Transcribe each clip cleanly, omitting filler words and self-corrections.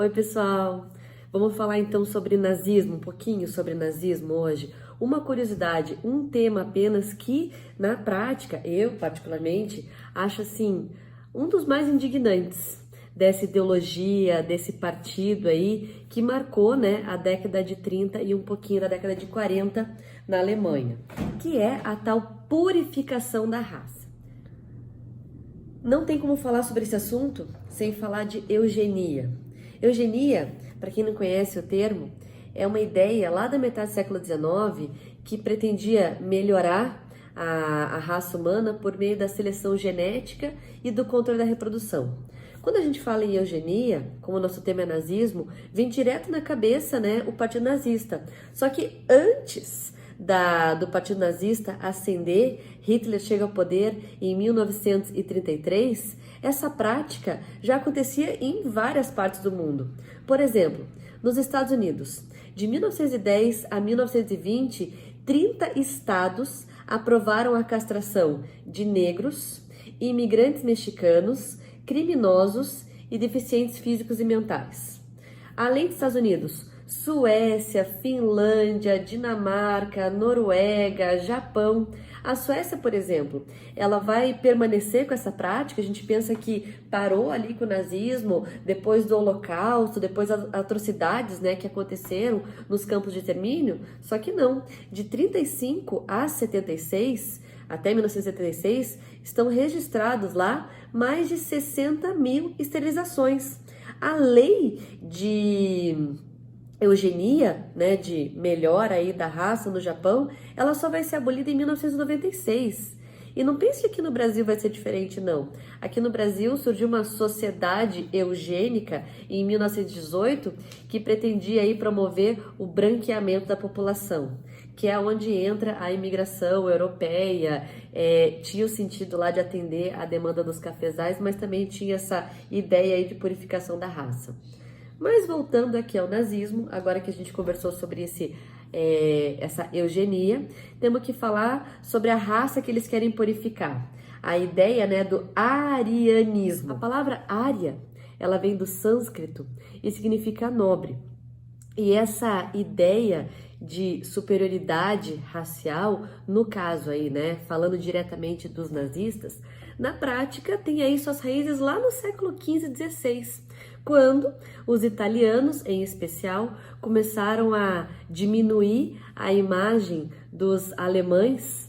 Oi, pessoal! Vamos falar então sobre nazismo, um pouquinho sobre nazismo hoje. Uma curiosidade, um tema apenas que, na prática, eu particularmente acho assim, um dos mais indignantes dessa ideologia, desse partido aí que marcou, né, a década de 30 e um pouquinho da década de 40 na Alemanha, que é a tal purificação da raça. Não tem como falar sobre esse assunto sem falar de eugenia. Eugenia, para quem não conhece o termo, é uma ideia lá da metade do século XIX que pretendia melhorar a raça humana por meio da seleção genética e do controle da reprodução. Quando a gente fala em eugenia, como o nosso tema é nazismo, vem direto na cabeça, né, o Partido Nazista. Só que antes do Partido Nazista ascender, Hitler chega ao poder em 1933, essa prática já acontecia em várias partes do mundo. Por exemplo, nos Estados Unidos, de 1910 a 1920, 30 estados aprovaram a castração de negros, imigrantes mexicanos, criminosos e deficientes físicos e mentais. Além dos Estados Unidos, Suécia, Finlândia, Dinamarca, Noruega, Japão. A Suécia, por exemplo, ela vai permanecer com essa prática. A gente pensa que parou ali com o nazismo, depois do Holocausto, depois das atrocidades, né, que aconteceram nos campos de extermínio. Só que não. De 35 a 76, até 1976, estão registrados lá mais de 60 mil esterilizações. A lei de eugenia, né, de melhora aí da raça no Japão, ela só vai ser abolida em 1996. E não pense que aqui no Brasil vai ser diferente, não. Aqui no Brasil surgiu uma sociedade eugênica em 1918 que pretendia aí promover o branqueamento da população, que é onde entra a imigração europeia. Tinha o sentido lá de atender a demanda dos cafezais, mas também tinha essa ideia aí de purificação da raça. Mas voltando aqui ao nazismo, agora que a gente conversou sobre essa eugenia, temos que falar sobre a raça que eles querem purificar. A ideia, né, do arianismo. A palavra ária, ela vem do sânscrito e significa nobre. E essa ideia de superioridade racial, no caso aí, né, falando diretamente dos nazistas, na prática tem aí suas raízes lá no século XV e XVI, quando os italianos, em especial, começaram a diminuir a imagem dos alemães,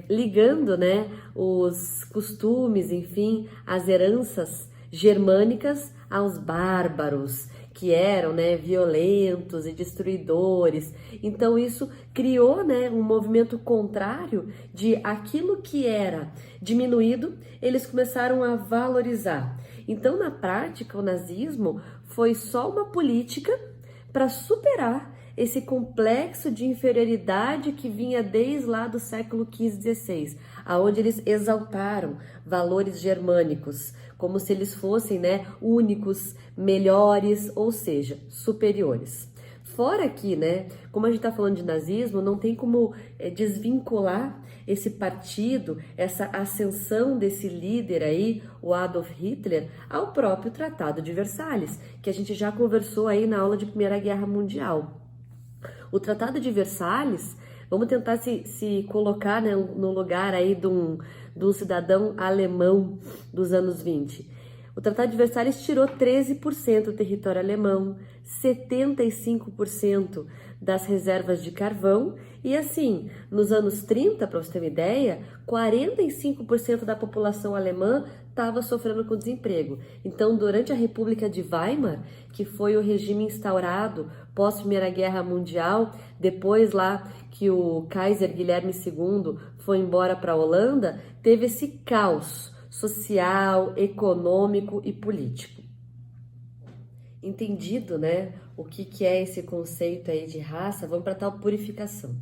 ligando, né, os costumes, enfim, as heranças germânicas aos bárbaros, que eram, né, violentos e destruidores. Então isso criou, né, um movimento contrário de aquilo que era diminuído, eles começaram a valorizar. Então, na prática, o nazismo foi só uma política para superar esse complexo de inferioridade que vinha desde lá do século XV e XVI, aonde eles exaltaram valores germânicos, como se eles fossem, né, únicos, melhores, ou seja, superiores. Fora aqui, né, como a gente está falando de nazismo, não tem como desvincular esse partido, essa ascensão desse líder aí, o Adolf Hitler, ao próprio Tratado de Versalhes, que a gente já conversou aí na aula de Primeira Guerra Mundial. O Tratado de Versalhes, vamos tentar se colocar, né, no lugar aí de um cidadão alemão dos anos 20. O Tratado de Versalhes tirou 13% do território alemão, 75% das reservas de carvão e assim, nos anos 30, para você ter uma ideia, 45% da população alemã estava sofrendo com desemprego. Então, durante a República de Weimar, que foi o regime instaurado pós Primeira Guerra Mundial, depois lá que o Kaiser Guilherme II foi embora para a Holanda, teve esse caos social, econômico e político. Entendido, né, o que é esse conceito aí de raça, vamos para tal purificação.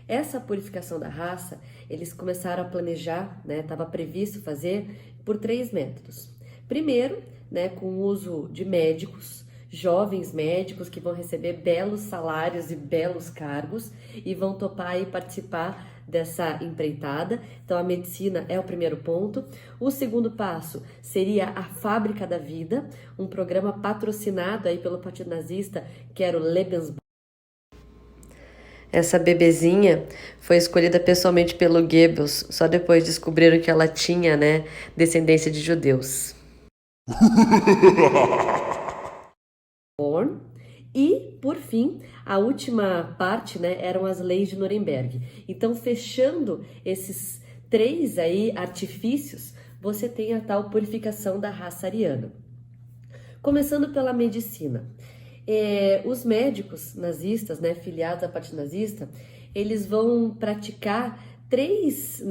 Essa purificação da raça, eles começaram a planejar, né, estava previsto fazer por 3 métodos. Primeiro, né, com o uso de médicos, jovens médicos que vão receber belos salários e belos cargos e vão topar e participar dessa empreitada. Então a medicina é o primeiro ponto. O segundo passo seria a Fábrica da Vida, um programa patrocinado aí pelo Partido Nazista, que era o Lebensborn. Essa bebezinha foi escolhida pessoalmente pelo Goebbels, só depois descobriram que ela tinha, né, descendência de judeus. E, por fim, a última parte, né, eram as leis de Nuremberg. Então, fechando esses 3 aí artifícios, você tem a tal purificação da raça ariana. Começando pela medicina. Os médicos nazistas, né, filiados à parte nazista, eles vão praticar 3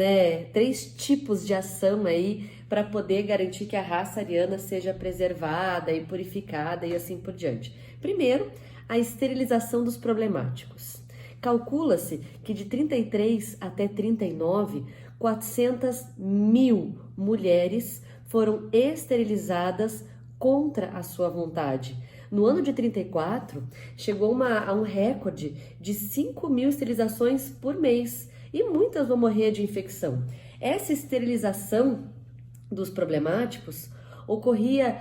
tipos de ação aí para poder garantir que a raça ariana seja preservada e purificada e assim por diante. Primeiro, a esterilização dos problemáticos. Calcula-se que de 33 até 39, 400 mil mulheres foram esterilizadas contra a sua vontade. No ano de 34, chegou a um recorde de 5 mil esterilizações por mês e muitas vão morrer de infecção. Essa esterilização dos problemáticos ocorria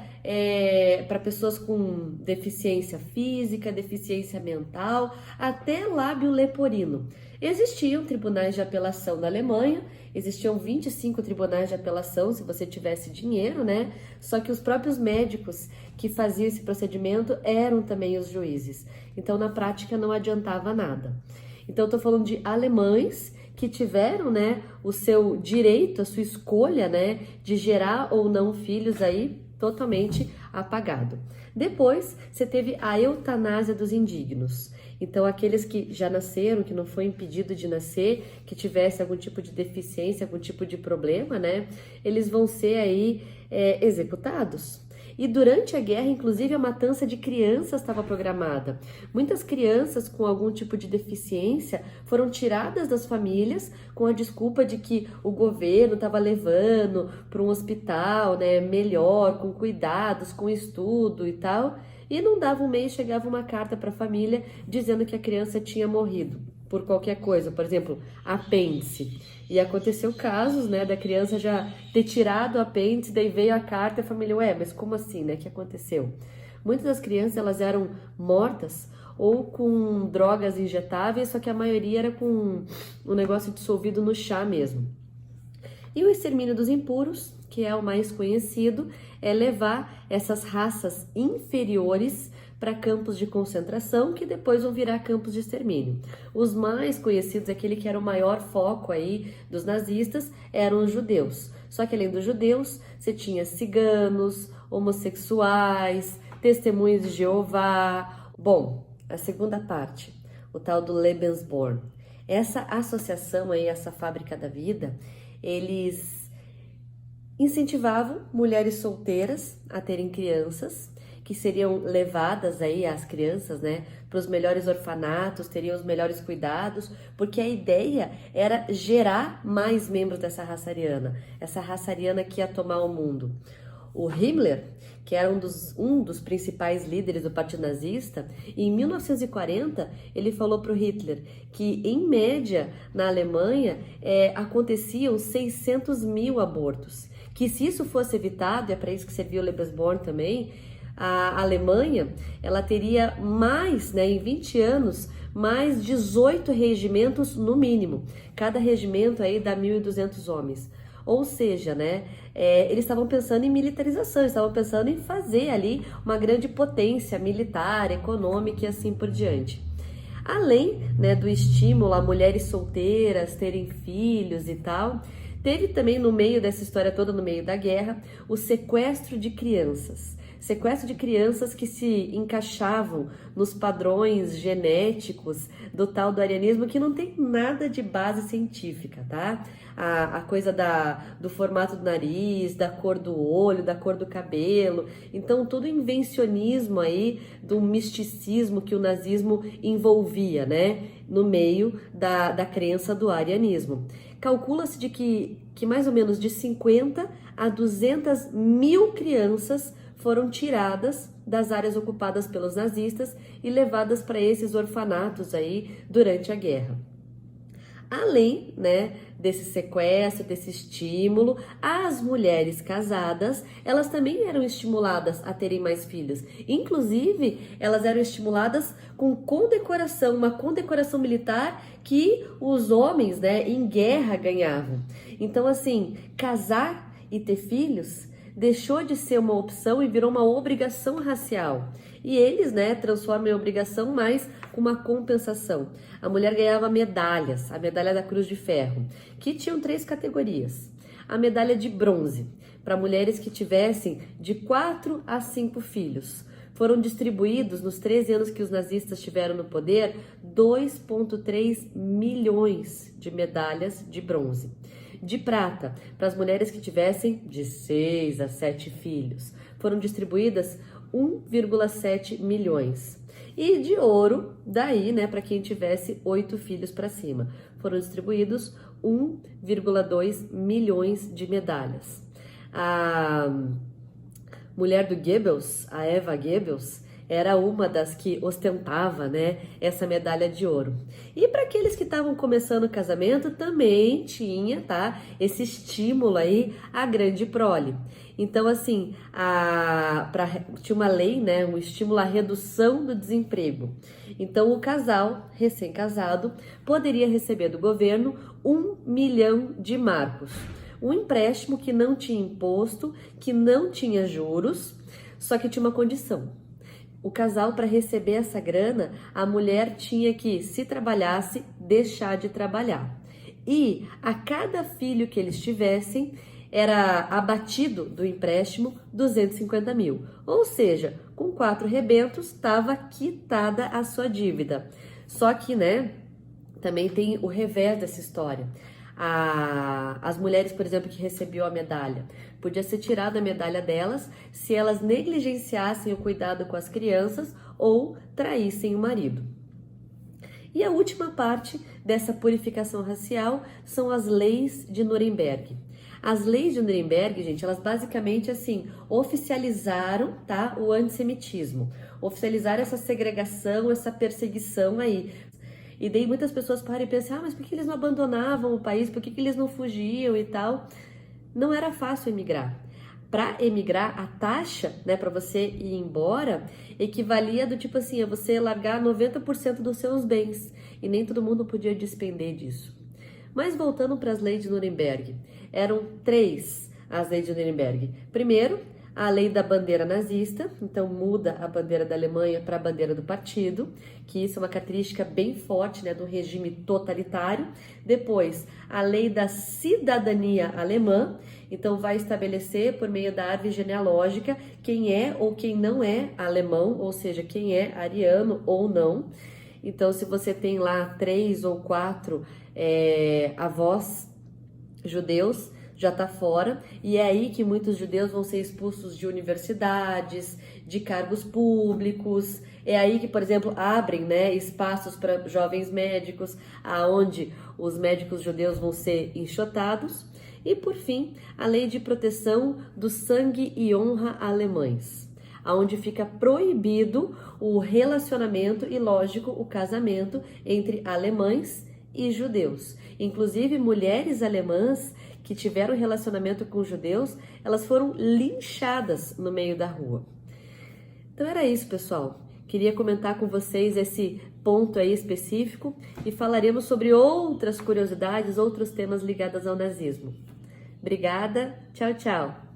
para pessoas com deficiência física, deficiência mental, até lábio leporino. Existiam tribunais de apelação na Alemanha, existiam 25 tribunais de apelação, se você tivesse dinheiro, né? Só que os próprios médicos que faziam esse procedimento eram também os juízes. Então, na prática, não adiantava nada. Então, eu tô falando de alemães que tiveram, né, o seu direito, a sua escolha, né, de gerar ou não filhos aí totalmente apagado. Depois, você teve a eutanásia dos indignos. Então, aqueles que já nasceram, que não foi impedido de nascer, que tivesse algum tipo de deficiência, algum tipo de problema, né, eles vão ser aí executados. E durante a guerra, inclusive, a matança de crianças estava programada. Muitas crianças com algum tipo de deficiência foram tiradas das famílias com a desculpa de que o governo estava levando para um hospital, né, melhor, com cuidados, com estudo e tal. E não dava um mês, chegava uma carta para a família dizendo que a criança tinha morrido por qualquer coisa, por exemplo, apêndice. E aconteceu casos, né, da criança já ter tirado o apêndice, daí veio a carta e a família, mas como assim, né, o que aconteceu? Muitas das crianças, elas eram mortas ou com drogas injetáveis, só que a maioria era com um negócio dissolvido no chá mesmo. E o extermínio dos impuros, que é o mais conhecido, é levar essas raças inferiores para campos de concentração, que depois vão virar campos de extermínio. Os mais conhecidos, aquele que era o maior foco aí dos nazistas, eram os judeus. Só que além dos judeus, você tinha ciganos, homossexuais, testemunhas de Jeová. Bom, a segunda parte, o tal do Lebensborn. Essa associação aí, essa Fábrica da Vida, eles incentivavam mulheres solteiras a terem crianças, que seriam levadas aí as crianças, né, para os melhores orfanatos, teriam os melhores cuidados, porque a ideia era gerar mais membros dessa raça ariana, essa raça ariana que ia tomar o mundo. O Himmler, que era um dos principais líderes do Partido Nazista, em 1940 ele falou para o Hitler que, em média, na Alemanha, aconteciam 600 mil abortos, que se isso fosse evitado, é para isso que serviu o Lebensborn também, a Alemanha, ela teria mais, né, em 20 anos, mais 18 regimentos no mínimo. Cada regimento aí dá 1.200 homens. Ou seja, né, eles estavam pensando em militarização, estavam pensando em fazer ali uma grande potência militar, econômica e assim por diante. Além, né, do estímulo a mulheres solteiras terem filhos e tal, teve também no meio dessa história toda, no meio da guerra, o sequestro de crianças. Sequestro de crianças que se encaixavam nos padrões genéticos do tal do arianismo, que não tem nada de base científica, tá? A coisa do formato do nariz, da cor do olho, da cor do cabelo. Então, todo invencionismo aí do misticismo que o nazismo envolvia, né? No meio da crença do arianismo. Calcula-se de que mais ou menos de 50 a 200 mil crianças foram tiradas das áreas ocupadas pelos nazistas e levadas para esses orfanatos aí durante a guerra. Além, né, desse sequestro, desse estímulo, as mulheres casadas, elas também eram estimuladas a terem mais filhos. Inclusive, elas eram estimuladas com condecoração, uma condecoração militar que os homens, né, em guerra ganhavam. Então, assim, casar e ter filhos deixou de ser uma opção e virou uma obrigação racial. E eles, né, transformam em obrigação, mas com uma compensação. A mulher ganhava medalhas, a medalha da Cruz de Ferro, que tinham 3 categorias. A medalha de bronze, para mulheres que tivessem de 4 a 5 filhos. Foram distribuídos, nos 13 anos que os nazistas estiveram no poder, 2,3 milhões de medalhas de bronze. De prata, para as mulheres que tivessem de 6 a 7 filhos, foram distribuídas 1,7 milhões. E de ouro, daí, né, para quem tivesse 8 filhos para cima, foram distribuídos 1,2 milhões de medalhas. A mulher do Goebbels, a Eva Goebbels, era uma das que ostentava, né, essa medalha de ouro. E para aqueles que estavam começando o casamento, também tinha, tá, esse estímulo aí à grande prole. Então, assim, tinha uma lei, né, um estímulo à redução do desemprego. Então, o casal recém-casado poderia receber do governo 1 milhão de marcos. Um empréstimo que não tinha imposto, que não tinha juros, só que tinha uma condição. O casal, para receber essa grana, a mulher tinha que, se trabalhasse, deixar de trabalhar. E a cada filho que eles tivessem, era abatido do empréstimo 250 mil. Ou seja, com 4 rebentos, estava quitada a sua dívida. Só que, né, também tem o revés dessa história. As mulheres, por exemplo, que recebiam a medalha, podia ser tirada a medalha delas se elas negligenciassem o cuidado com as crianças ou traíssem o marido. E a última parte dessa purificação racial são as leis de Nuremberg. As leis de Nuremberg, gente, elas basicamente, assim, oficializaram, tá, o antissemitismo. Oficializaram essa segregação, essa perseguição aí. E daí muitas pessoas param e pensam, mas por que eles não abandonavam o país? Por que eles não fugiam e tal? Não era fácil emigrar. Para emigrar, a taxa, né, para você ir embora, equivalia do tipo assim, a você largar 90% dos seus bens. E nem todo mundo podia despender disso. Mas voltando para as leis de Nuremberg, eram 3 as leis de Nuremberg. Primeiro, a lei da bandeira nazista, então muda a bandeira da Alemanha para a bandeira do partido, que isso é uma característica bem forte, né, do regime totalitário. Depois, a lei da cidadania alemã, então vai estabelecer por meio da árvore genealógica quem é ou quem não é alemão, ou seja, quem é ariano ou não. Então, se você tem lá 3 ou 4 avós judeus, já está fora, e é aí que muitos judeus vão ser expulsos de universidades, de cargos públicos. É aí que, por exemplo, abrem, né, espaços para jovens médicos, aonde os médicos judeus vão ser enxotados. E, por fim, a lei de proteção do sangue e honra alemães, aonde fica proibido o relacionamento e, lógico, o casamento entre alemães e judeus. Inclusive, mulheres alemãs que tiveram relacionamento com judeus, elas foram linchadas no meio da rua. Então era isso, pessoal. Queria comentar com vocês esse ponto aí específico e falaremos sobre outras curiosidades, outros temas ligados ao nazismo. Obrigada, tchau, tchau!